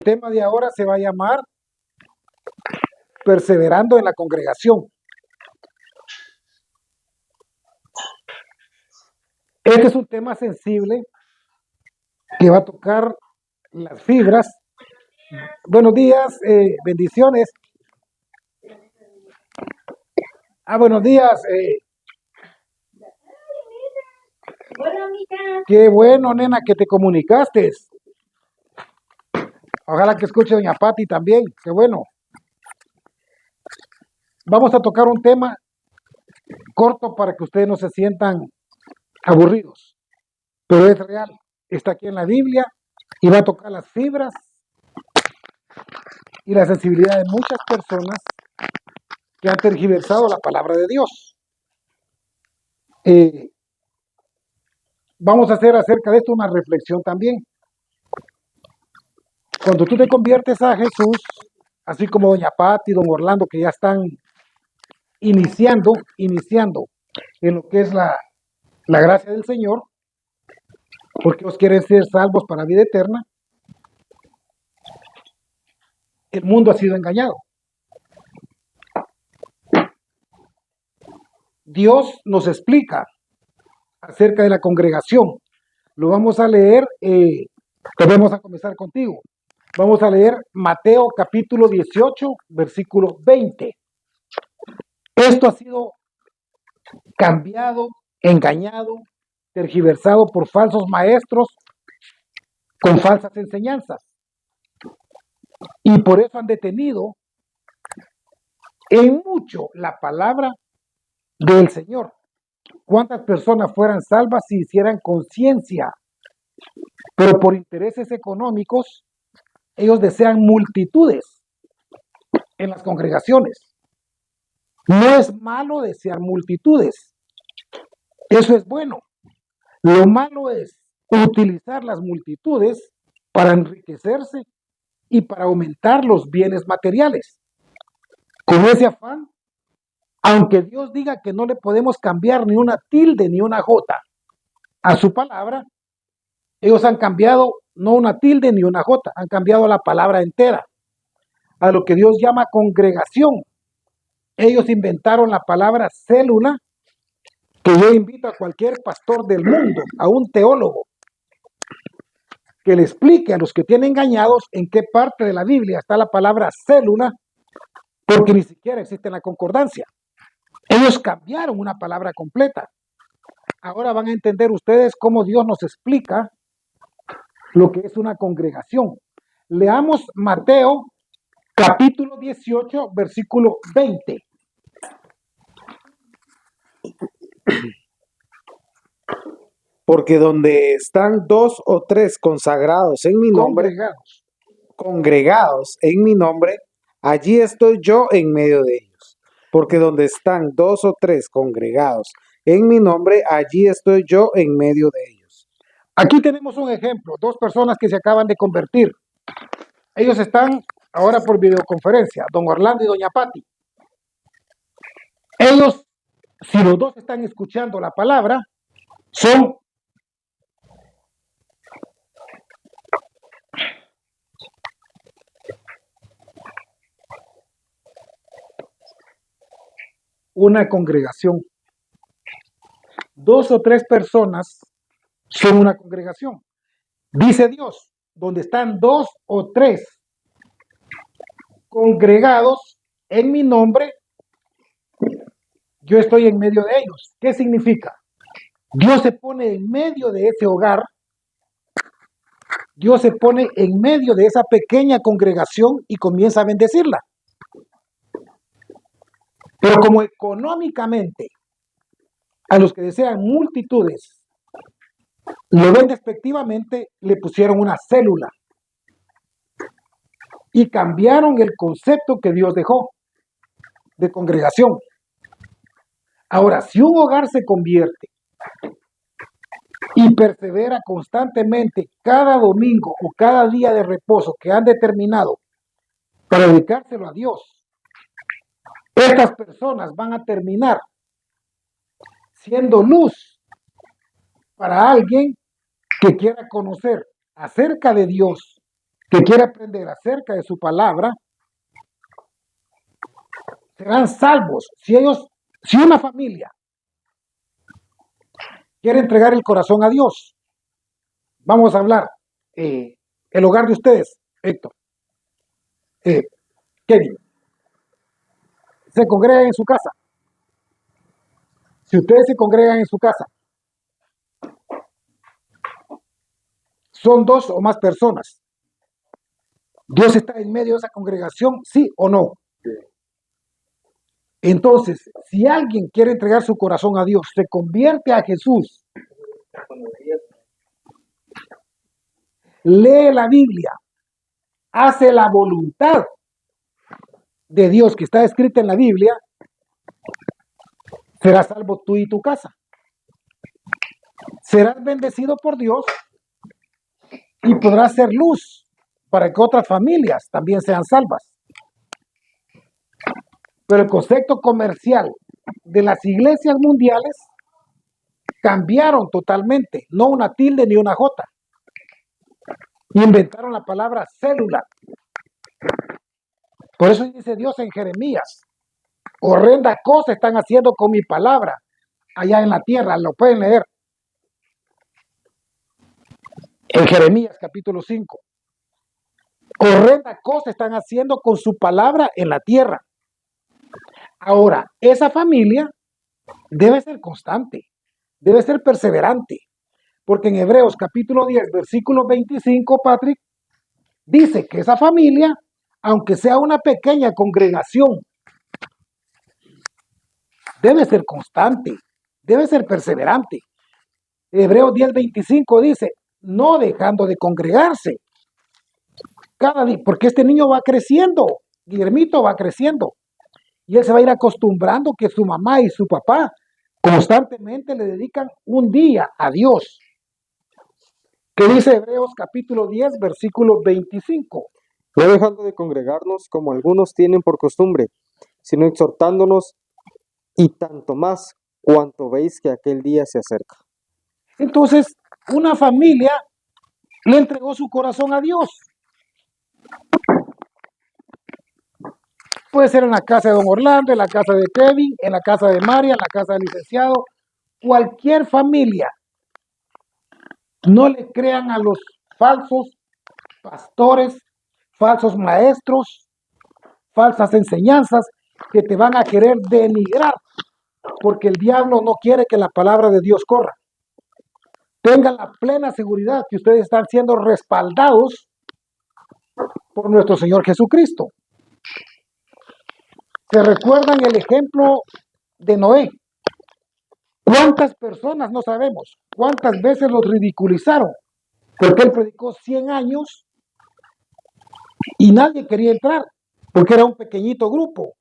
El tema de ahora se va a llamar Perseverando en la congregación. Este es un tema sensible que va a tocar las fibras. Buenos días, bendiciones. Buenos días. Qué bueno, nena, que te comunicaste. Ojalá que escuche doña Patti también. Qué bueno. Vamos a tocar un tema corto para que ustedes no se sientan aburridos, pero es real. Está aquí en la Biblia y va a tocar las fibras y la sensibilidad de muchas personas que han tergiversado la palabra de Dios. Vamos a hacer acerca de esto una reflexión también. Cuando tú te conviertes a Jesús, así como doña Patti y don Orlando, que ya están iniciando en lo que es la gracia del Señor, porque ellos quieren ser salvos para vida eterna, el mundo ha sido engañado. Dios nos explica acerca de la congregación. Lo vamos a leer, vamos a comenzar contigo. Vamos a leer Mateo capítulo 18, versículo 20. Esto ha sido cambiado, engañado, tergiversado por falsos maestros con falsas enseñanzas. Y por eso han detenido en mucho la palabra del Señor. ¿Cuántas personas fueran salvas si hicieran conciencia? Pero por intereses económicos, ellos desean multitudes en las congregaciones. No es malo desear multitudes. Eso es bueno. Lo malo es utilizar las multitudes para enriquecerse y para aumentar los bienes materiales. Con ese afán, aunque Dios diga que no le podemos cambiar ni una tilde ni una jota a su palabra, ellos han cambiado no una tilde ni una jota, han cambiado la palabra entera a lo que Dios llama congregación. Ellos inventaron la palabra célula, que yo invito a cualquier pastor del mundo, a un teólogo, que le explique a los que tienen engañados en qué parte de la Biblia está la palabra célula, porque ni siquiera existe en la concordancia. Ellos cambiaron una palabra completa. Ahora van a entender ustedes cómo Dios nos explica lo que es una congregación. Leamos Mateo capítulo 18, versículo 20. Porque donde están 2 o 3 consagrados en mi nombre, congregados en mi nombre, allí estoy yo en medio de ellos. Porque donde están 2 o 3 congregados en mi nombre, allí estoy yo en medio de ellos. Aquí tenemos un ejemplo, 2 personas que se acaban de convertir. Ellos están ahora por videoconferencia, don Orlando y doña Patti. Ellos, si los dos están escuchando la palabra, son una congregación. 2 o 3 personas son una congregación. Dice Dios, donde están 2 o 3 congregados en mi nombre, yo estoy en medio de ellos. ¿Qué significa? Dios se pone en medio de ese hogar, Dios se pone en medio de esa pequeña congregación y comienza a bendecirla. Pero como económicamente a los que desean multitudes lo ven despectivamente, le pusieron una célula y cambiaron el concepto que Dios dejó de congregación. Ahora, si un hogar se convierte y persevera constantemente cada domingo o cada día de reposo que han determinado para dedicárselo a Dios, estas personas van a terminar siendo luz para alguien que quiera conocer acerca de Dios que quiere aprender acerca de su palabra, serán salvos. Si una familia quiere entregar el corazón a Dios, vamos a hablar, el hogar de ustedes, Héctor, Kevin, se congregan en su casa. Si ustedes se congregan en su casa, son 2 o más personas. ¿Dios está en medio de esa congregación, sí o no? Entonces, si alguien quiere entregar su corazón a Dios, se convierte a Jesús, lee la Biblia, hace la voluntad de Dios que está escrita en la Biblia, serás salvo tú y tu casa. Serás bendecido por Dios y podrás ser luz para que otras familias también sean salvas. Pero el concepto comercial de las iglesias mundiales cambiaron totalmente, no una tilde ni una jota. Inventaron la palabra célula. Por eso dice Dios en Jeremías, horrenda cosa están haciendo con mi palabra allá en la tierra, lo pueden leer. En Jeremías capítulo 5. Horrenda cosa están haciendo con su palabra en la tierra. Ahora, esa familia debe ser constante, debe ser perseverante, porque en Hebreos capítulo 10, versículo 25, Patrick, dice que esa familia, aunque sea una pequeña congregación, debe ser constante, debe ser perseverante. Hebreos 10, 25 dice, no dejando de congregarse cada día, porque este niño va creciendo, Guillermito va creciendo, y él se va a ir acostumbrando que su mamá y su papá constantemente le dedican un día a Dios. ¿Qué dice Hebreos capítulo 10, versículo 25? No dejando de congregarnos como algunos tienen por costumbre, sino exhortándonos, y tanto más cuanto veis que aquel día se acerca. Entonces, una familia le entregó su corazón a Dios. Puede ser en la casa de don Orlando, en la casa de Kevin, en la casa de María, en la casa del licenciado, cualquier familia. No le crean a los falsos pastores, falsos maestros, falsas enseñanzas que te van a querer denigrar, porque el diablo no quiere que la palabra de Dios corra. Tengan la plena seguridad que ustedes están siendo respaldados por nuestro Señor Jesucristo. ¿Se recuerdan el ejemplo de Noé? ¿Cuántas personas, no sabemos, cuántas veces los ridiculizaron? Porque él predicó 100 años y nadie quería entrar, porque era un pequeñito grupo.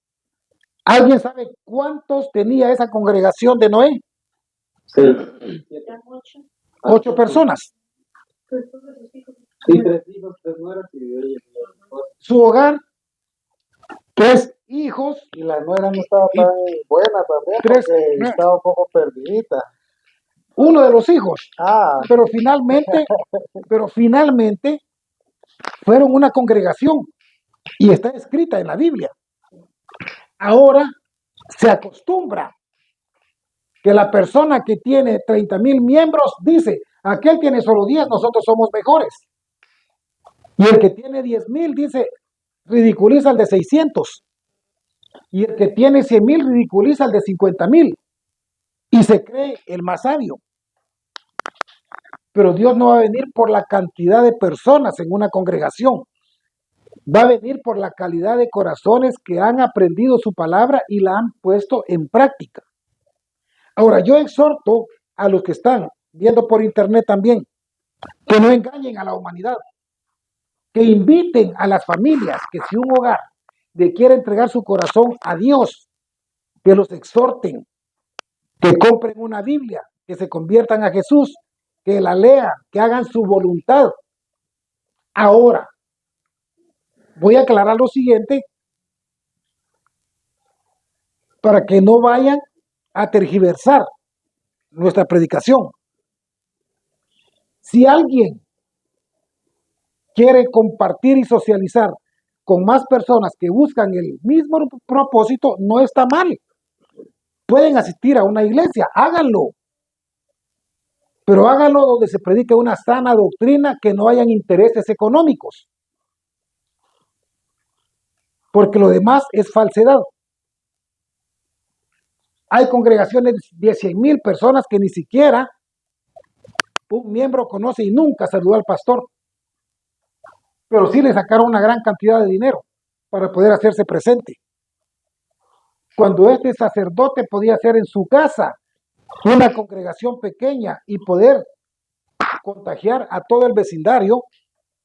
¿Alguien sabe cuántos tenía esa congregación de Noé? Sí. 8 personas. Sí, 3 hijos, 3 nueras y ella. Su hogar, 3 hijos. Y la nuera no estaba tan buena también, 3, porque estaba un poco perdidita. uno de los hijos. Ah, Pero finalmente fueron una congregación y está escrita en la Biblia. Ahora se acostumbra que la persona que tiene 30,000 miembros dice, aquel tiene solo 10, nosotros somos mejores. Y el que tiene 10,000 dice, ridiculiza al de 600. Y el que tiene 100,000 ridiculiza al de 50,000. Y se cree el más sabio. Pero Dios no va a venir por la cantidad de personas en una congregación. Va a venir por la calidad de corazones que han aprendido su palabra y la han puesto en práctica. Ahora, yo exhorto a los que están viendo por internet también, que no engañen a la humanidad, que inviten a las familias, que si un hogar le quiere entregar su corazón a Dios, que los exhorten, que compren una Biblia, que se conviertan a Jesús, que la lean, que hagan su voluntad. Ahora, voy a aclarar lo siguiente para que no vayan a tergiversar nuestra predicación. Si alguien quiere compartir y socializar con más personas que buscan el mismo propósito, no está mal. Pueden asistir a una iglesia, háganlo. Pero háganlo donde se predique una sana doctrina, que no hayan intereses económicos. Porque lo demás es falsedad. Hay congregaciones de 100,000 personas que ni siquiera un miembro conoce y nunca saludó al pastor. Pero sí le sacaron una gran cantidad de dinero para poder hacerse presente. Cuando este sacerdote podía hacer en su casa una congregación pequeña y poder contagiar a todo el vecindario,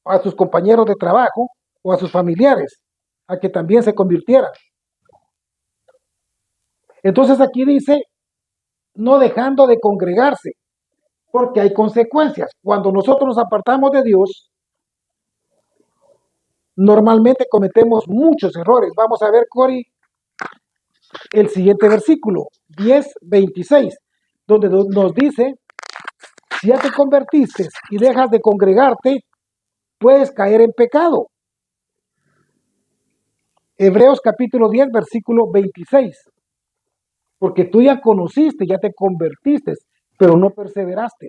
a sus compañeros de trabajo o a sus familiares, a que también se convirtieran. Entonces aquí dice, no dejando de congregarse, porque hay consecuencias. Cuando nosotros nos apartamos de Dios, normalmente cometemos muchos errores. Vamos a ver, Cori, el siguiente versículo, 10:26, donde nos dice, si ya te convertiste y dejas de congregarte, puedes caer en pecado. Hebreos capítulo 10, versículo 26. Porque tú ya conociste, ya te convertiste, pero no perseveraste.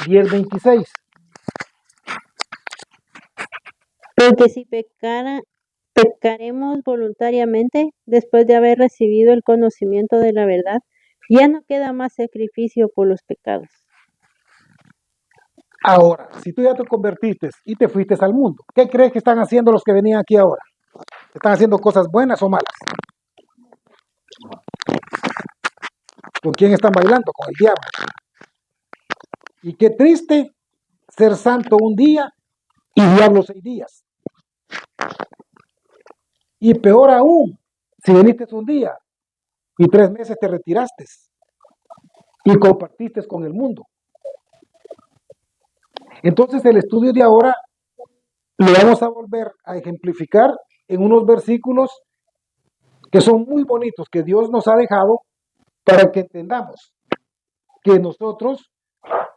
10:26. Porque si pecaremos voluntariamente después de haber recibido el conocimiento de la verdad, ya no queda más sacrificio por los pecados. Ahora, si tú ya te convertiste y te fuiste al mundo, ¿qué crees que están haciendo los que venían aquí ahora? ¿Están haciendo cosas buenas o malas? ¿Con quién están bailando? Con el diablo. Y qué triste ser santo un día y diablo 6 días. Y peor aún, si viniste un día y 3 meses te retiraste y compartiste con el mundo. Entonces el estudio de ahora lo vamos a volver a ejemplificar en unos versículos que son muy bonitos, que Dios nos ha dejado para que entendamos que nosotros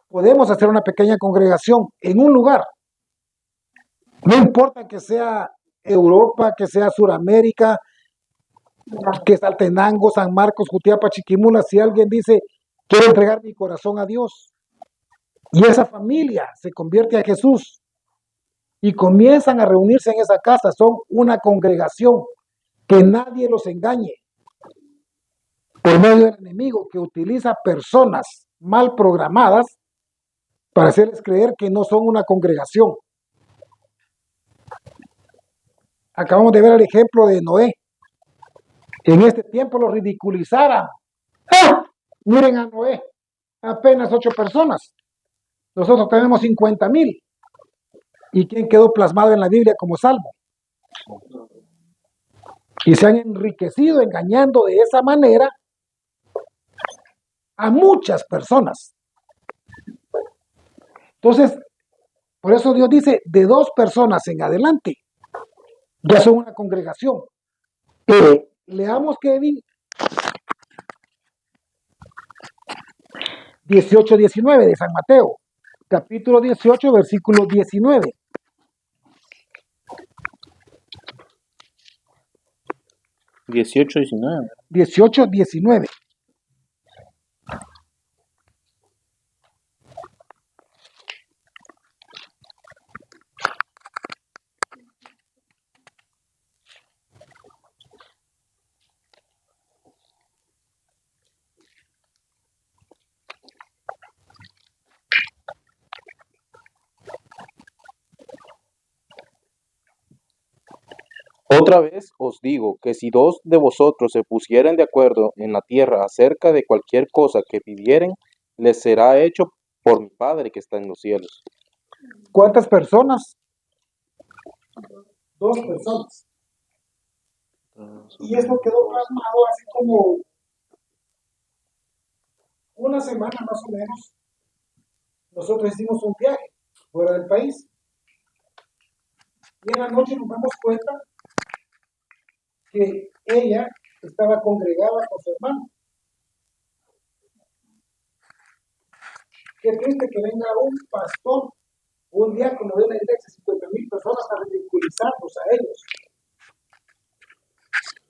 podemos hacer una pequeña congregación en un lugar. No importa que sea Europa, que sea Suramérica, que Saltenango, San Marcos, Jutiapa, Chiquimula, si alguien dice, quiero entregar mi corazón a Dios, y esa familia se convierte a Jesús y comienzan a reunirse en esa casa, son una congregación, que nadie los engañe por medio del enemigo, que utiliza personas mal programadas para hacerles creer que no son una congregación. Acabamos de ver el ejemplo de Noé. En este tiempo lo ridiculizaran. ¡Ah! Miren a Noé, apenas 8 personas. Nosotros tenemos 50,000. ¿Y quién quedó plasmado en la Biblia como salvo? Y se han enriquecido engañando de esa manera a muchas personas. Entonces, por eso Dios dice, de 2 personas en adelante, ya son una congregación. Leamos, Kevin, 18:19 de San Mateo, capítulo 18, versículo 19. 18:19. 18:19. Otra vez os digo que si 2 de vosotros se pusieren de acuerdo en la tierra acerca de cualquier cosa que pidieren, les será hecho por mi Padre que está en los cielos. ¿Cuántas personas? 2 personas. Y esto quedó plasmado hace como una semana más o menos. Nosotros hicimos un viaje fuera del país. Y en la noche nos damos cuenta que ella estaba congregada con su hermano. Qué triste que venga un pastor, un diácono de una iglesia, 50,000 personas a ridiculizarlos a ellos.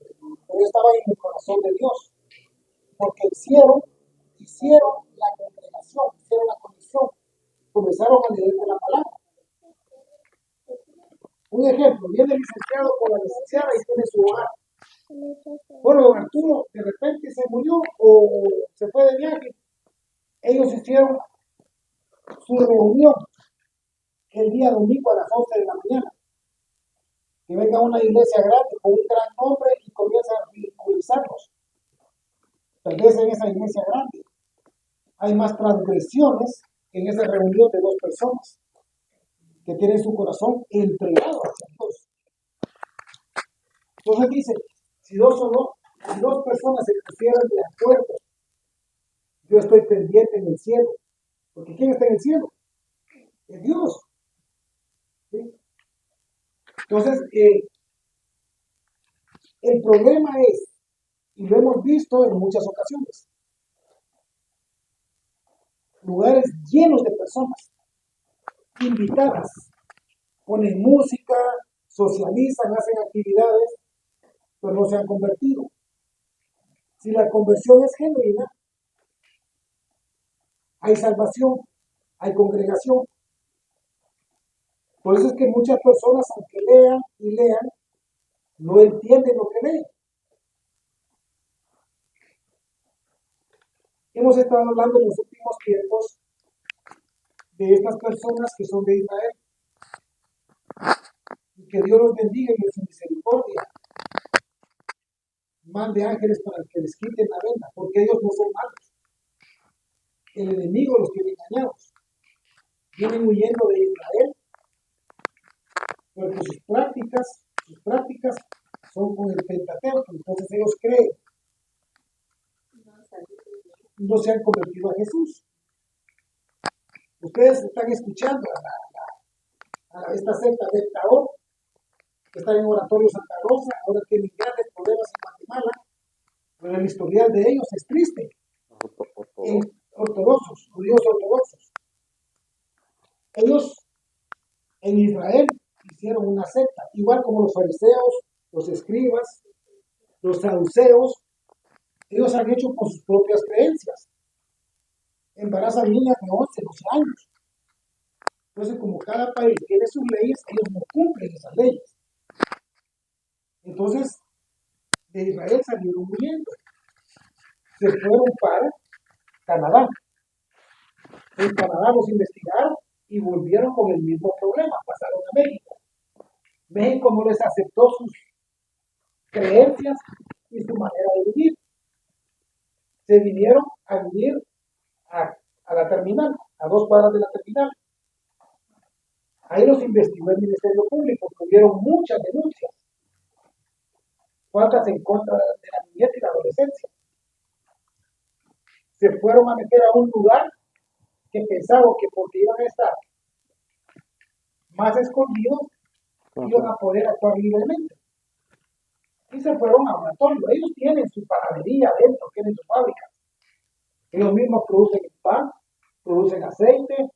Pero yo estaba en el corazón de Dios, porque hicieron la congregación, hicieron la comisión, comenzaron a leer de la palabra. Un ejemplo, viene el licenciado con la licenciada y tiene su hogar. Bueno, don Arturo de repente se murió o se fue de viaje. Ellos hicieron su reunión el día domingo a las 11 de la mañana. Que venga una iglesia grande con un gran nombre y comienza a ridiculizarlos. Tal vez en esa iglesia grande hay más transgresiones en esa reunión de dos personas que tienen su corazón entregado hacia Dios. Entonces dice, si dos personas se pusieran de acuerdo, yo estoy pendiente en el cielo. Porque ¿quién está en el cielo? Es Dios. ¿Sí? Entonces, el problema es, y lo hemos visto en muchas ocasiones, lugares llenos de personas, invitadas, ponen música, socializan, hacen actividades, pero no se han convertido. Si la conversión es genuina, hay salvación, hay congregación. Por eso es que muchas personas, aunque lean y lean, no entienden lo que leen. Hemos estado hablando en los últimos tiempos de estas personas que son de Israel. Y que Dios los bendiga y en su misericordia mande ángeles para que les quiten la venda, porque ellos no son malos. El enemigo los tiene engañados. Vienen huyendo de Israel, porque sus prácticas son con el Pentateuco. Entonces ellos creen, no se han convertido a Jesús. Ustedes están escuchando a esta secta de Taor, que está en Oratorio Santa Rosa, ahora tienen grandes problemas en Guatemala, pero el historial de ellos es triste. Ortodoxos, judíos ortodoxos. Ellos en Israel hicieron una secta, igual como los fariseos, los escribas, los saduceos. Ellos han hecho con sus propias creencias. Embarazan niñas de 11, 12 años. Entonces, como cada país tiene sus leyes, ellos no cumplen esas leyes. Entonces, de Israel salieron huyendo. Se fueron para Canadá. En Canadá los investigaron y volvieron con el mismo problema. Pasaron a México. México no les aceptó sus creencias y su manera de vivir. Se vinieron a vivir a la terminal, a 2 cuadras de la terminal. Ahí los investigó el Ministerio Público, tuvieron muchas denuncias. ¿Cuántas en contra de la niñez y la adolescencia? Se fueron a meter a un lugar que pensaban que porque iban a estar más escondidos, iban a poder actuar libremente. Y se fueron a oratorio. Ellos tienen su panadería adentro, tienen su fábrica. Ellos mismos producen pan, producen aceite,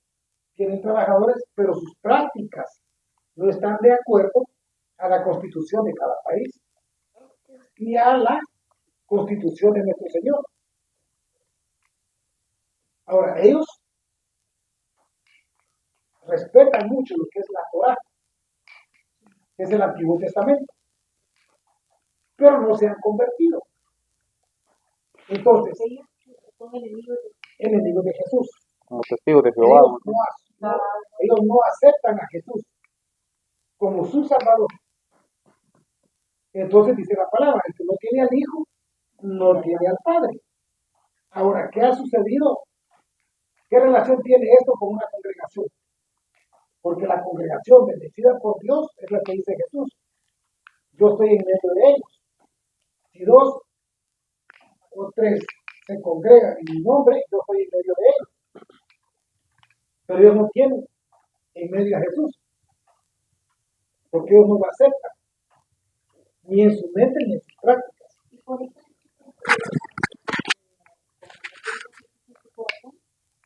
tienen trabajadores, pero sus prácticas no están de acuerdo a la constitución de cada país y a la constitución de nuestro Señor. Ahora, ellos respetan mucho lo que es la Torá, que es el Antiguo Testamento, pero no se han convertido. Entonces, son enemigos de Jesús. Como testigos de Jehová. Ellos no aceptan a Jesús como su Salvador. Entonces dice la palabra, el que no tiene al Hijo, no tiene al Padre. Ahora, ¿qué ha sucedido? ¿Qué relación tiene esto con una congregación? Porque la congregación bendecida por Dios es la que dice Jesús. Yo estoy en medio de ellos. Si 2 o 3 se congregan en mi nombre, yo estoy en medio de ellos. Pero ellos no tienen en medio a Jesús. Porque ellos no lo aceptan. Ni en su mente ni en sus prácticas.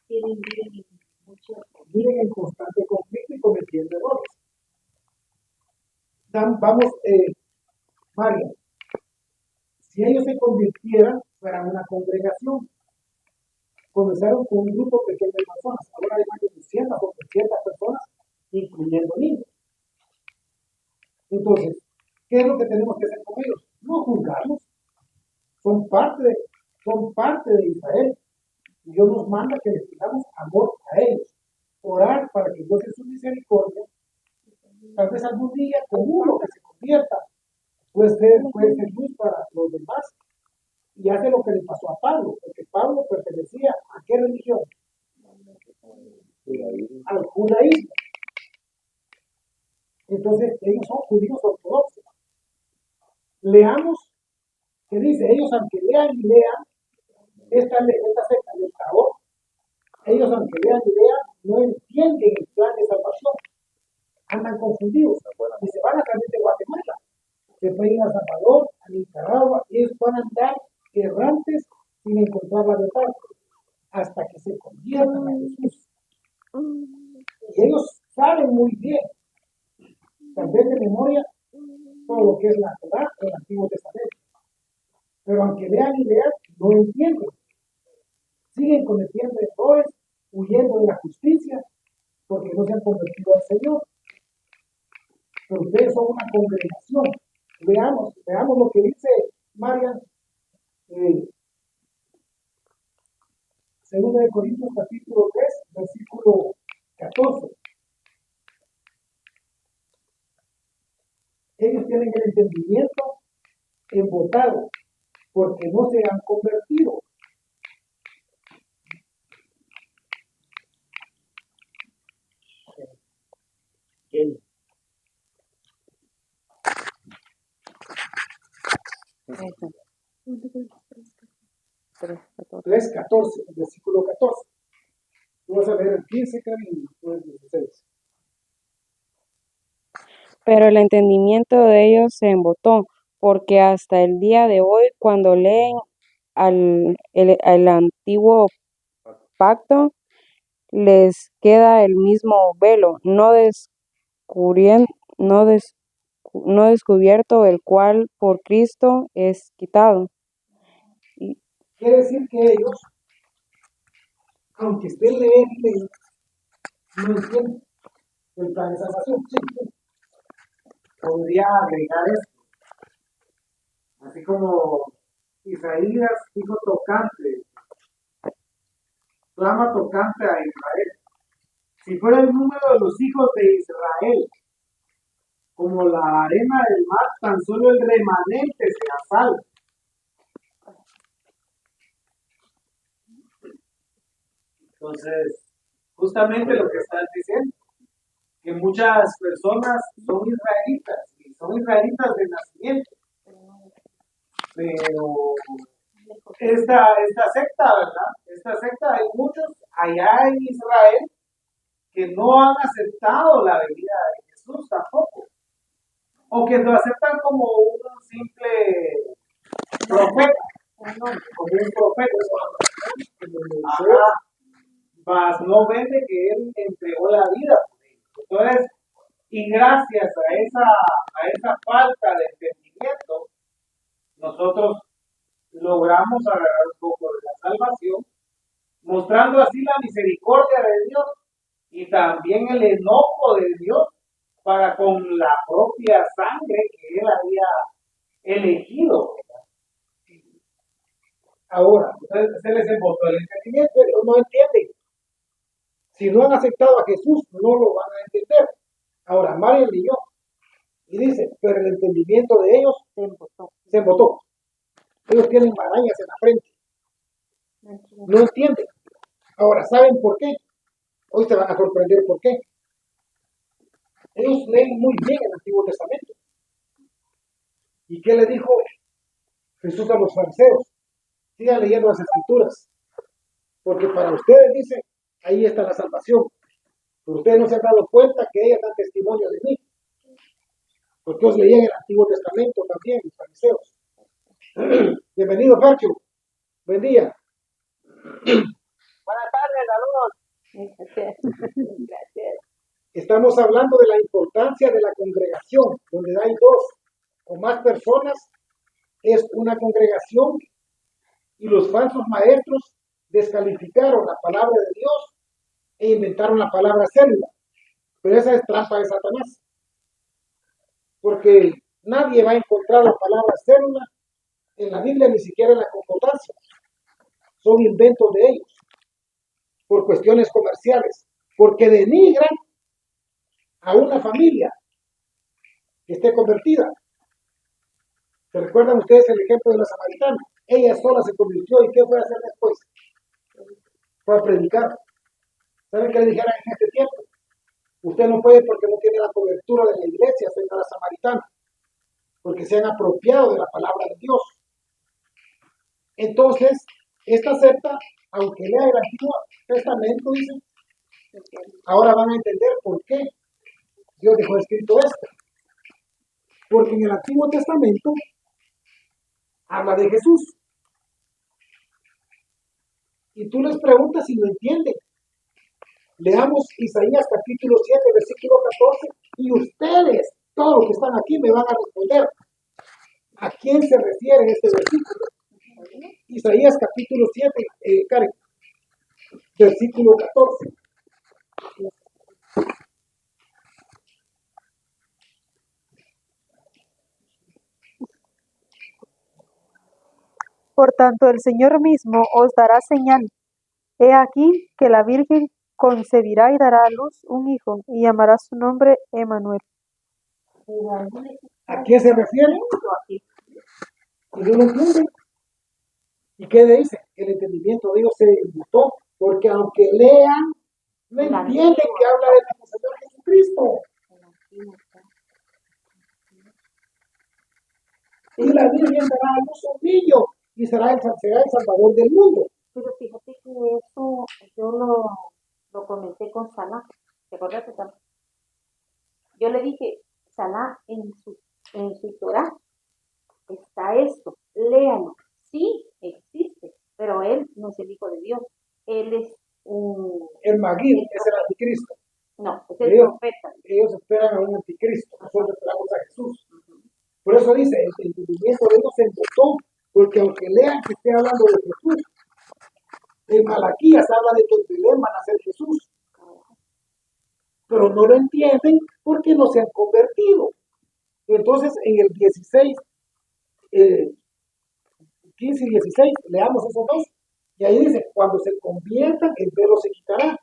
Viven en viven en constante conflicto y cometiendo errores. Vamos, Mario, si ellos se convirtieran, fueran una congregación. Comenzaron con un grupo pequeño de personas, ahora hay más de 200 o 300 personas, incluyendo niños. Entonces, ¿qué es lo que tenemos que hacer con ellos? No juzgarlos. Son parte de Israel. Dios nos manda que les tengamos amor a ellos. Orar para que Dios en su misericordia, tal vez algún día con uno que se convierta, puede ser luz para los demás. Y hace lo que le pasó a Pablo, porque Pablo pertenecía a qué religión? Al judaísmo. Entonces, ellos son judíos ortodoxos. Leamos que dice, ellos aunque lean y lean, esta secta del Tabor, ellos aunque lean y lean, no entienden el plan de salvación. Andan confundidos y se van a salir de Guatemala. Se pueden ir a Salvador, a Nicaragua, y ellos van a andar errantes sin encontrar la verdad, hasta que se conviertan a Jesús. Y ellos saben muy bien, tal vez de memoria, todo lo que es la Torá del Antiguo Testamento. Pero aunque lean y lean, no entienden. Siguen cometiendo errores, huyendo de la justicia, porque no se han convertido al Señor. Pero ustedes son una congregación. Veamos lo que dice Marian, 2 Corintios capítulo 3, versículo 14. Ellos tienen el entendimiento embotado, porque no se han convertido. ¿Quién? 3:14, el versículo 14. Tú vas a leer el 15, Karen, y el 16. Pero el entendimiento de ellos se embotó, porque hasta el día de hoy, cuando leen el antiguo pacto, les queda el mismo velo, no descubierto, el cual por Cristo es quitado. Quiere decir que ellos, aunque estén leyendo, no entienden el plan de salvación. Sí. Podría agregar esto, así como Isaías dijo tocante, clama tocante a Israel. Si fuera el número de los hijos de Israel como la arena del mar, tan solo el remanente será salvo. Entonces, justamente lo que estás diciendo, que muchas personas son israelitas, y son israelitas de nacimiento, pero esta secta, ¿verdad? Esta secta, hay muchos allá en Israel que no han aceptado la venida de Jesús tampoco, o que lo aceptan como un simple profeta, como un profeta, mas no ven de que él entregó la vida por ellos. Entonces, y gracias a esa falta de entendimiento, nosotros logramos agarrar un poco de la salvación, mostrando así la misericordia de Dios y también el enojo de Dios para con la propia sangre que él había elegido. Ahora, se les embotó el entendimiento, ellos no entienden. Si no han aceptado a Jesús, no lo van a entender. Ahora, Mario leyó y dice, pero el entendimiento de ellos se embotó. Ellos tienen marañas en la frente. No entienden. Ahora, ¿saben por qué? Hoy se van a sorprender por qué. Ellos leen muy bien el Antiguo Testamento. ¿Y qué le dijo Jesús a los fariseos? Sigan leyendo las Escrituras. Porque para ustedes, dice, ahí está la salvación. Pero ustedes no se han dado cuenta que ellas dan testimonio de mí. Porque os leían el Antiguo Testamento también, los fariseos. Bienvenido, Pacho. Buen día. Buenas tardes, saludos. Estamos hablando de la importancia de la congregación, donde hay dos o más personas, es una congregación, y los falsos maestros descalificaron la palabra de Dios e inventaron la palabra célula. Pero esa es trampa de Satanás, porque nadie va a encontrar la palabra célula en la Biblia, ni siquiera en la concordancia. Son inventos de ellos, por cuestiones comerciales, porque denigran a una familia que esté convertida. ¿Se recuerdan ustedes el ejemplo de la samaritana? Ella sola se convirtió, ¿y qué fue a hacer después? Fue a predicar. ¿Saben qué le dijeron en este tiempo? Usted no puede porque no tiene la cobertura de la iglesia, señora la samaritana, porque se han apropiado de la palabra de Dios. Entonces, esta secta, aunque lea el Antiguo Testamento, dice, ahora van a entender por qué Dios dejó escrito esto. Porque en el Antiguo Testamento habla de Jesús. Y tú les preguntas si lo entienden. Leamos Isaías capítulo 7, versículo 14, y ustedes, todos los que están aquí, me van a responder. ¿A quién se refiere este versículo? Isaías capítulo 7, Karen, versículo 14. Por tanto, el Señor mismo os dará señal. He aquí que la Virgen concebirá y dará a luz un hijo, y llamará su nombre Emmanuel. ¿A quién se refiere? ¿Y no lo entienden? ¿Y qué dice? El entendimiento de ellos se inmutó, porque aunque lean, no entienden que habla de nuestro Señor Jesucristo. Y la Virgen dará a luz un niño, y será el Salvador del mundo. Pero fíjate que eso yo lo comenté con Salah, ¿te acuerdas? Yo le dije, Salah, en su Torah está esto, léalo. Sí, existe, pero él no es el Hijo de Dios, él es un... El Magid es el anticristo. No, es el profeta. Ellos esperan a un anticristo, nosotros esperamos a Jesús. Por eso dice, el entendimiento de ellos se embotó, porque aunque lean que esté hablando de Jesús, en Malaquías habla de que en Belén van a ser Jesús, pero no lo entienden porque no se han convertido. Entonces, en el 16, 15 y 16, leamos esos dos, y ahí dice, cuando se conviertan, el velo se quitará.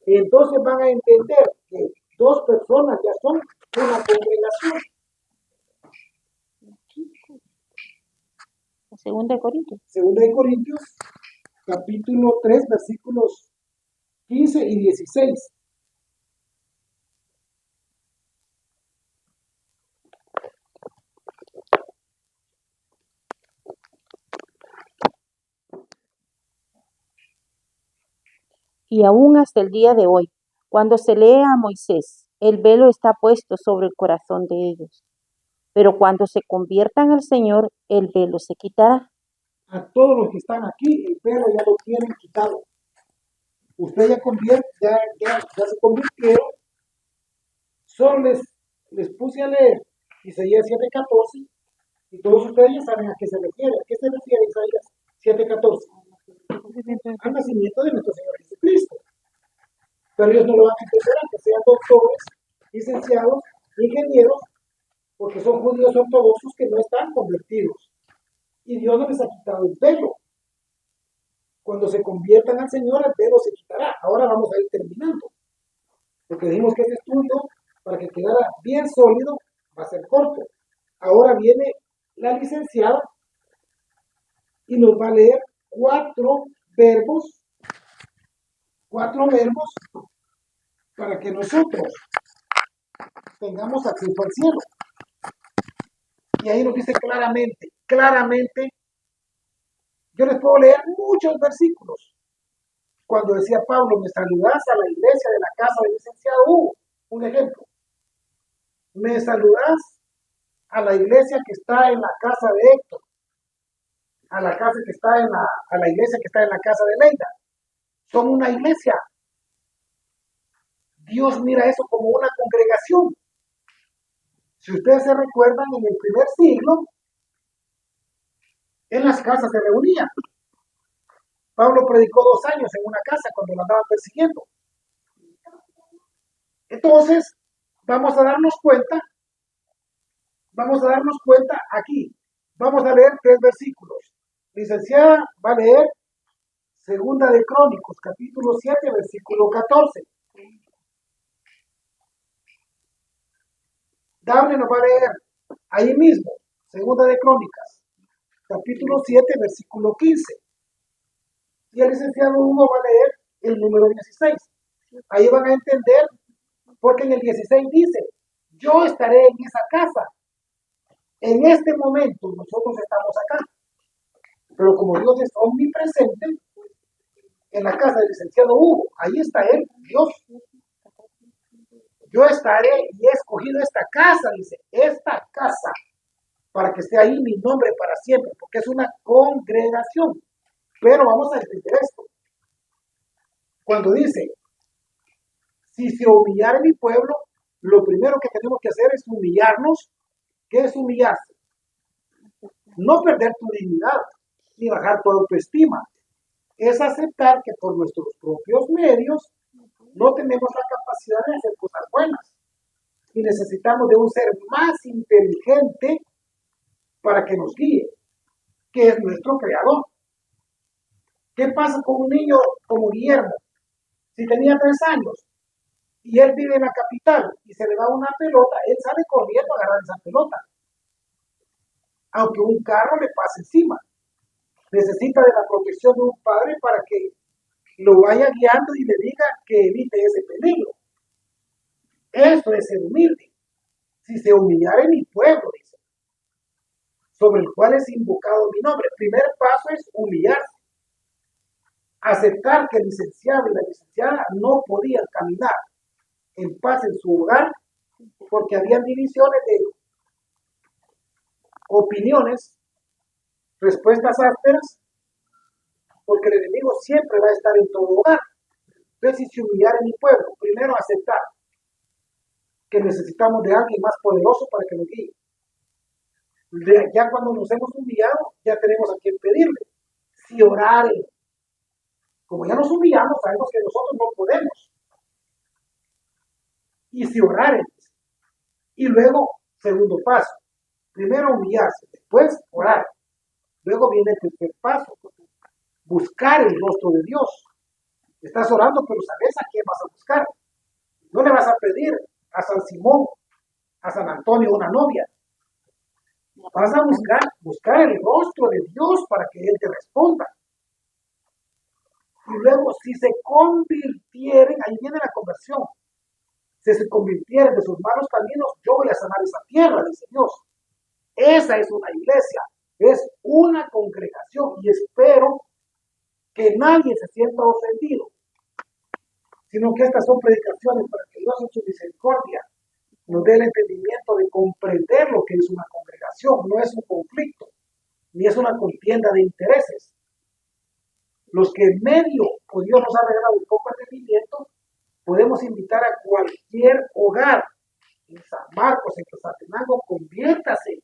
Y entonces van a entender que dos personas ya son una congregación. Segunda de Corintios. Segunda de Corintios, capítulo 3, versículos 15 y 16. Y aún hasta el día de hoy, cuando se lee a Moisés, el velo está puesto sobre el corazón de ellos. Pero cuando se conviertan al Señor, el velo se quitará. A todos los que están aquí, el velo ya lo tienen quitado. Usted ya se convirtieron. Solo les puse a leer Isaías 7:14 y todos ustedes ya saben a qué se refiere. ¿A qué se refiere Isaías 7:14? Al nacimiento de nuestro Señor Jesucristo. Pero ellos no lo van a entender aunque sean doctores, licenciados, ingenieros, porque son judíos ortodoxos que no están convertidos. Y Dios no les ha quitado el velo. Cuando se conviertan al Señor, el velo se quitará. Ahora vamos a ir terminando. Porque dijimos que este estudio, para que quedara bien sólido, va a ser corto. Ahora viene la licenciada y nos va a leer cuatro verbos para que nosotros tengamos acceso al cielo. Y ahí nos dice claramente, yo les puedo leer muchos versículos. Cuando decía Pablo, me saludás a la iglesia de la casa del licenciado Hugo, un ejemplo. Me saludás a la iglesia que está en la casa de Héctor, a la iglesia que está en la casa de Leida. Son una iglesia. Dios mira eso como una congregación. Si ustedes se recuerdan, en el primer siglo, en las casas se reunían. Pablo predicó 2 años en una casa cuando lo andaban persiguiendo. Entonces, vamos a darnos cuenta aquí. Vamos a leer 3 versículos. Licenciada va a leer Segunda de Crónicos, capítulo 7, versículo 14. Daphne nos va a leer ahí mismo, Segunda de Crónicas, capítulo 7, versículo 15. Y el licenciado Hugo va a leer el número 16. Ahí van a entender, porque en el 16 dice, yo estaré en esa casa. En este momento nosotros estamos acá. Pero como Dios es omnipresente, en la casa del licenciado Hugo, ahí está él, Dios. Yo estaré y he escogido esta casa, dice, esta casa, para que esté ahí mi nombre para siempre, porque es una congregación. Pero vamos a entender esto. Cuando dice, si se humillare mi pueblo, lo primero que tenemos que hacer es humillarnos. ¿Qué es humillarse? No perder tu dignidad, ni bajar tu autoestima. Es aceptar que por nuestros propios medios no tenemos la capacidad de hacer cosas buenas. Y necesitamos de un ser más inteligente para que nos guíe, que es nuestro creador. ¿Qué pasa con un niño como Guillermo? Si tenía 3 años y él vive en la capital y se le da una pelota, él sale corriendo a agarrar esa pelota. Aunque un carro le pase encima. Necesita de la protección de un padre para que lo vaya guiando y le diga que evite ese peligro. Eso es ser humilde. Si se humillare mi pueblo, dice, sobre el cual es invocado mi nombre. El primer paso es humillarse. Aceptar que el licenciado y la licenciada no podían caminar en paz en su hogar porque habían divisiones de opiniones, respuestas ásperas, porque el enemigo siempre va a estar en todo hogar. Entonces, si se humillara en mi pueblo, primero aceptar que necesitamos de alguien más poderoso para que nos guíe. Ya cuando nos hemos humillado, ya tenemos a quien pedirle. Si oraren, como ya nos humillamos, sabemos que nosotros no podemos. Y si oraren, y luego, segundo paso, primero humillarse, después orar. Luego viene el tercer paso, buscar el rostro de Dios. Estás orando, pero sabes a quién vas a buscar. No le vas a pedir a San Simón, a San Antonio una novia. Vas a buscar el rostro de Dios para que Él te responda. Y luego, si se convirtieren, ahí viene la conversión. Si se convirtieren de sus malos caminos, yo voy a sanar esa tierra, dice Dios. Esa es una iglesia, es una congregación y espero que nadie se sienta ofendido, sino que estas son predicaciones para que Dios en su misericordia nos dé el entendimiento de comprender lo que es una congregación. No es un conflicto, ni es una contienda de intereses. Los que en medio, pues Dios nos ha regalado un poco de entendimiento, podemos invitar a cualquier hogar en San Marcos, en Quetzaltenango, conviértase.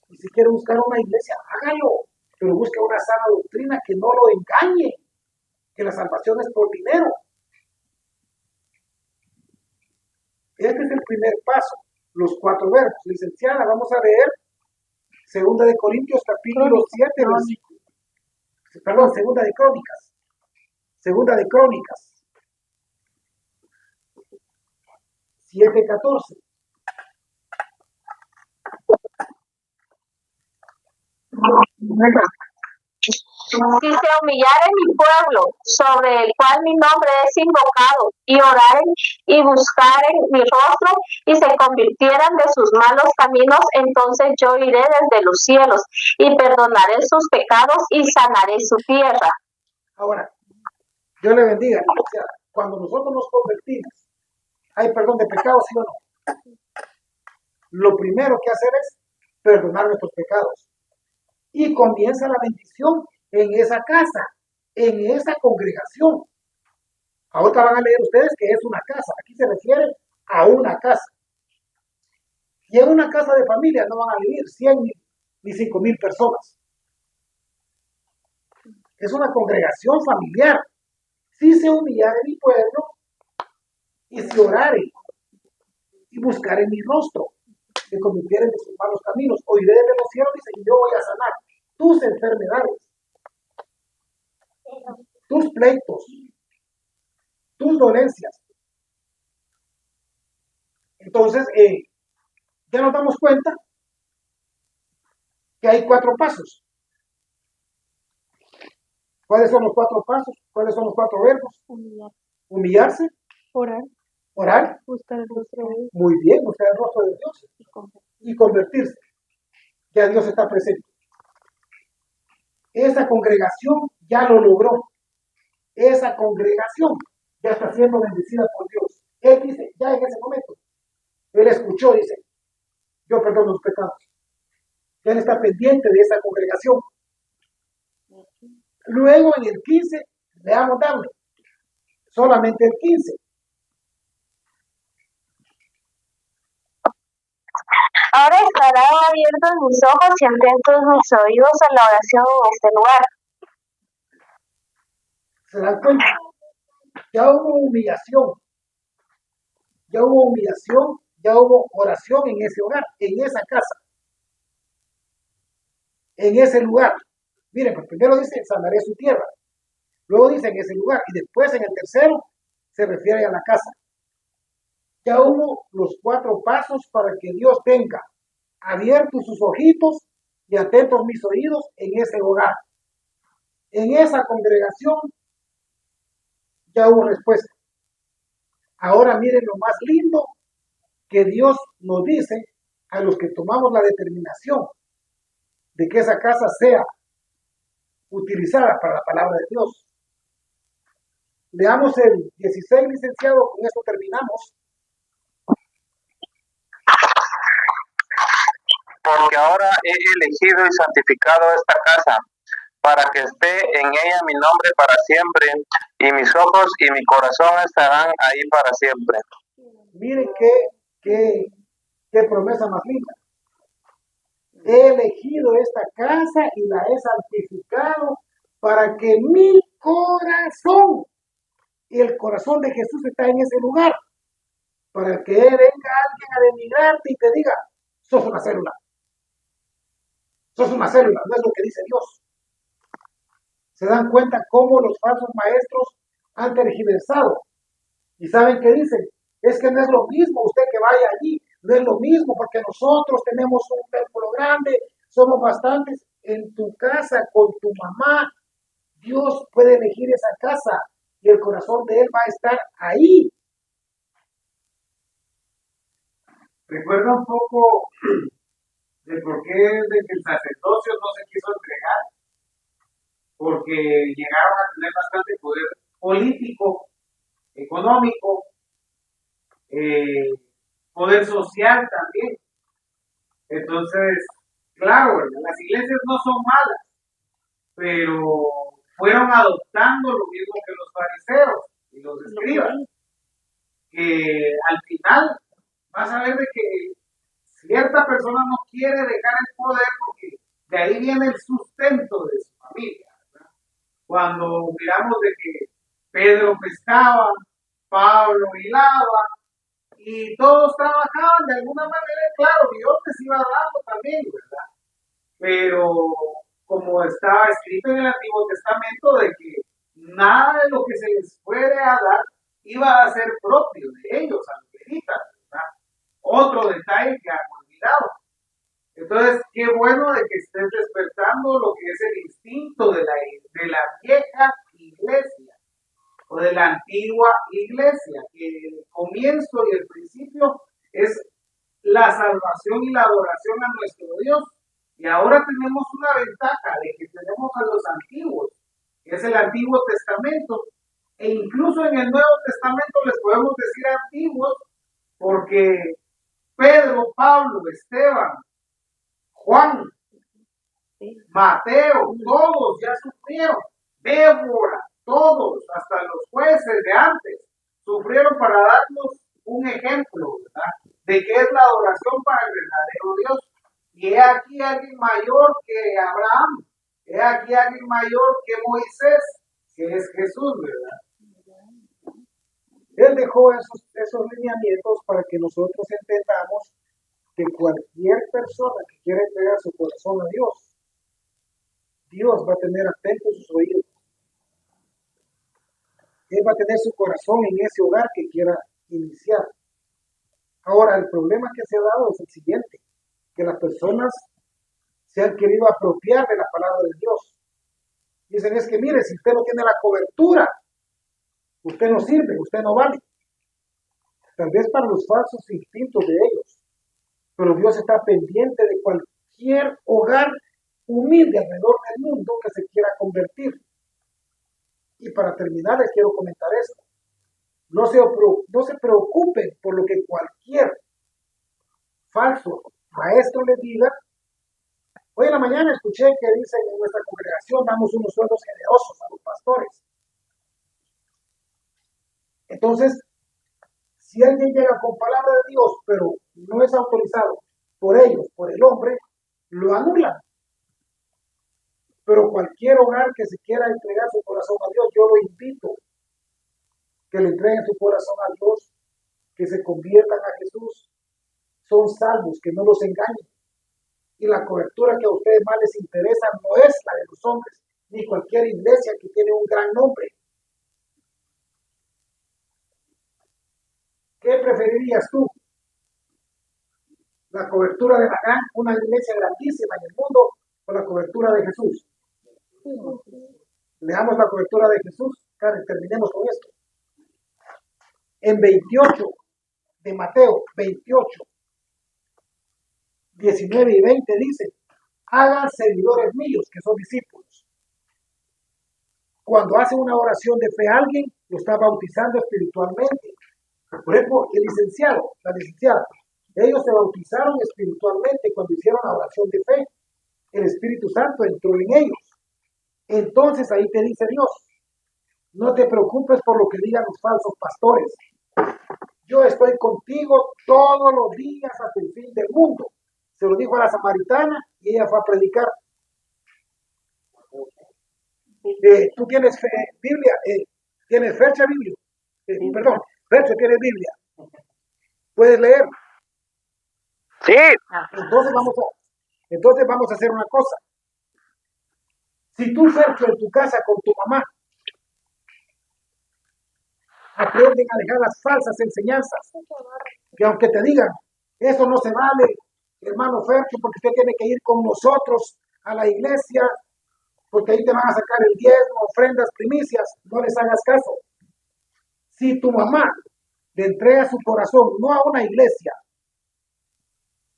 Y si quiere buscar una iglesia, hágalo, pero busque una sana doctrina que no lo engañe, que la salvación es por dinero. Este es el primer paso, los 4 verbos. Licenciada, vamos a leer 2 de Corintios capítulo 7, versículo. Perdón, 2 de Crónicas. 2 de Crónicas 7:14. Si se humillare mi pueblo, sobre el cual mi nombre es invocado, y oraren y buscaren mi rostro, y se convirtieran de sus malos caminos, entonces yo iré desde los cielos, y perdonaré sus pecados, y sanaré su tierra. Ahora, Dios le bendiga. O sea, cuando nosotros nos convertimos, hay perdón de pecados, ¿sí o no? Lo primero que hacer es perdonar nuestros pecados. Y comienza la bendición en esa casa, en esa congregación. Ahorita van a leer ustedes que es una casa. Aquí se refiere a una casa. Y en una casa de familia no van a vivir 100 ni 5,000 personas. Es una congregación familiar. Si se humillare mi pueblo y se orare y buscar en mi rostro, se convirtieren de sus malos caminos, oiré de los cielos, dice, y yo voy a sanar tus enfermedades, tus pleitos, tus dolencias. Entonces, ya nos damos cuenta que hay 4 pasos. ¿Cuáles son los 4 pasos? ¿Cuáles son los 4 verbos? Humillarse, orar, buscar el rostro de Dios muy bien, buscar el rostro de Dios y convertirse. Ya Dios está presente. Esa congregación ya lo logró. Esa congregación ya está siendo bendecida por Dios. Él dice, ya en ese momento, él escuchó, dice, yo perdono los pecados. Él está pendiente de esa congregación. Luego en el 15, veamos darle. Solamente el 15. Ahora estarán abiertos mis ojos y atentos mis oídos a la oración en este lugar. ¿Se dan cuenta? Ya hubo humillación. Ya hubo humillación, ya hubo oración en ese hogar, en esa casa, en ese lugar. Miren, pues primero dice, sanaré su tierra. Luego dice en ese lugar. Y después en el tercero se refiere a la casa. Ya hubo los 4 pasos para que Dios tenga abiertos sus ojitos y atentos mis oídos en ese hogar. En esa congregación ya hubo respuesta. Ahora miren lo más lindo que Dios nos dice a los que tomamos la determinación de que esa casa sea utilizada para la palabra de Dios. Leamos el 16, licenciado, con esto terminamos. Porque ahora he elegido y santificado esta casa, para que esté en ella mi nombre para siempre, y mis ojos y mi corazón estarán ahí para siempre. Miren qué promesa más linda. He elegido esta casa y la he santificado para que mi corazón y el corazón de Jesús está en ese lugar, para que venga alguien a denigrarte y te diga, sos una célula. Sos una célula, no es lo que dice Dios. Se dan cuenta cómo los falsos maestros han tergiversado. ¿Y saben qué dicen? Es que no es lo mismo usted que vaya allí, no es lo mismo porque nosotros tenemos un templo grande, somos bastantes. En tu casa, con tu mamá, Dios puede elegir esa casa y el corazón de Él va a estar ahí. Recuerda un poco de por qué de que el sacerdocio no se quiso entregar, porque llegaron a tener bastante poder político, económico, poder social también. Entonces, claro, las iglesias no son malas, pero fueron adoptando lo mismo que los fariseos y los escribas, que al final vas a ver de que cierta persona no quiere dejar el poder porque de ahí viene el sustento de su familia, ¿verdad? Cuando miramos de que Pedro pescaba, Pablo hilaba y todos trabajaban de alguna manera, claro, Dios les iba dando también, ¿verdad? Pero como estaba escrito en el Antiguo Testamento de que nada de lo que se les fuere a dar iba a ser propio de ellos, a los levitas, ¿verdad? Otro detalle que han olvidado. Entonces, qué bueno de que estés despertando lo que es el instinto de la vieja iglesia o de la antigua iglesia, que el comienzo y el principio es la salvación y la adoración a nuestro Dios. Y ahora tenemos una ventaja de que tenemos a los antiguos, que es el Antiguo Testamento, e incluso en el Nuevo Testamento les podemos decir antiguos, porque Pedro, Pablo, Esteban, Juan, Mateo, todos ya sufrieron. Débora, todos, hasta los jueces de antes, sufrieron para darnos un ejemplo, ¿verdad? De qué es la adoración para el verdadero Dios. Y he aquí alguien mayor que Abraham, he aquí alguien mayor que Moisés, que es Jesús, ¿verdad? Él dejó esos lineamientos para que nosotros entendamos que cualquier persona que quiera entregar su corazón a Dios, Dios va a tener atentos sus oídos. Él va a tener su corazón en ese hogar que quiera iniciar. Ahora, el problema que se ha dado es el siguiente, que las personas se han querido apropiar de la palabra de Dios. Dicen, es que mire, si usted no tiene la cobertura, usted no sirve, usted no vale. Tal vez para los falsos instintos de ellos, pero Dios está pendiente de cualquier hogar humilde alrededor del mundo que se quiera convertir. Y para terminar, les quiero comentar esto. No se preocupen por lo que cualquier falso maestro les diga. Hoy en la mañana escuché que dicen en nuestra congregación damos unos sueldos generosos a los pastores. Entonces, si alguien llega con palabra de Dios, pero no es autorizado por ellos, por el hombre, lo anulan. Pero cualquier hogar que se quiera entregar su corazón a Dios, yo lo invito que le entreguen su corazón a Dios, que se conviertan a Jesús. Son salvos, que no los engañen. Y la cobertura que a ustedes más les interesa no es la de los hombres, ni cualquier iglesia que tiene un gran nombre. ¿Qué preferirías tú? ¿La cobertura de una iglesia grandísima en el mundo o la cobertura de Jesús? Leamos la cobertura de Jesús. Karen, terminemos con esto. En 28 de Mateo 28, 19 y 20 dice, hagan seguidores míos que son discípulos. Cuando hace una oración de fe a alguien, lo está bautizando espiritualmente. Por ejemplo, el licenciado, la licenciada, ellos se bautizaron espiritualmente cuando hicieron la oración de fe. El Espíritu Santo entró en ellos. Entonces ahí te dice Dios, no te preocupes por lo que digan los falsos pastores. Yo estoy contigo todos los días hasta el fin del mundo. Se lo dijo a la samaritana y ella fue a predicar. ¿Tú tienes Biblia? ¿Tienes Fercha Biblia? Perdón, Fercha, ¿tienes Biblia? ¿Puedes leer? Sí. Entonces vamos a hacer una cosa. Si tú, Fercho, en tu casa con tu mamá, aprenden a dejar las falsas enseñanzas, que aunque te digan, eso no se vale, hermano Fercho, porque usted tiene que ir con nosotros a la iglesia, porque ahí te van a sacar el diezmo, ofrendas, primicias, no les hagas caso. Si tu mamá le entrega su corazón, no a una iglesia,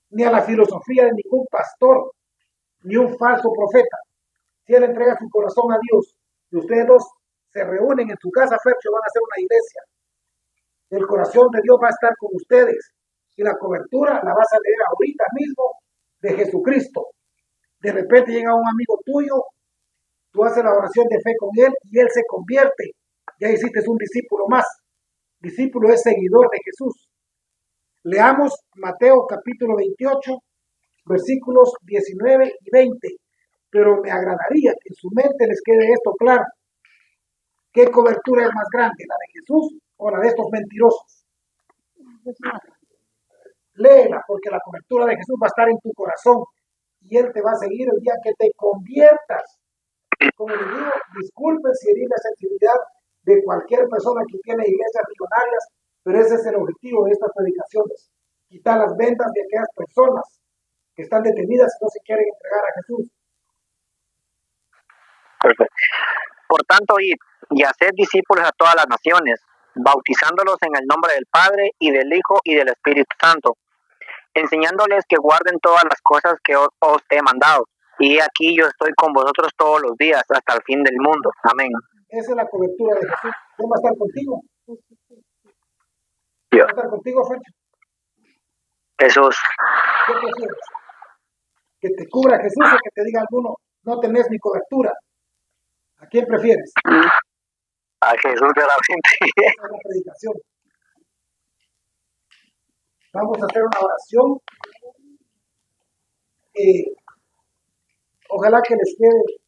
ni a la filosofía de ningún pastor, ni un falso profeta, si él entrega su corazón a Dios, y ustedes dos se reúnen en su casa, Fercho, van a hacer una iglesia, el corazón de Dios va a estar con ustedes, y la cobertura la vas a leer ahorita mismo de Jesucristo. De repente llega un amigo tuyo, tú haces la oración de fe con él, y él se convierte, ya hiciste un discípulo más. Discípulo es seguidor de Jesús. Leamos Mateo capítulo 28, versículos 19 y 20. Pero me agradaría que en su mente les quede esto claro. ¿Qué cobertura es más grande, la de Jesús o la de estos mentirosos? Léela, porque la cobertura de Jesús va a estar en tu corazón y Él te va a seguir el día que te conviertas. Como les digo, disculpen si herí la sensibilidad de cualquier persona que tiene iglesias millonarias, pero ese es el objetivo de estas predicaciones. Quitar las ventas de aquellas personas que están detenidas y no se quieren entregar a Jesús. Perfecto. Por tanto, id y haced discípulos a todas las naciones, bautizándolos en el nombre del Padre y del Hijo y del Espíritu Santo, enseñándoles que guarden todas las cosas que os he mandado. Y aquí yo estoy con vosotros todos los días hasta el fin del mundo. Amén. Esa es la cobertura de Jesús. ¿Quién va a estar contigo? Yo. ¿Va a estar contigo, Fercho? Jesús. ¿Qué prefieres? ¿Que te cubra Jesús o que te diga alguno, no tenés mi cobertura? ¿A quién prefieres? A Jesús de la mente. Esa es la predicación. Vamos a hacer una oración. Ojalá que les quede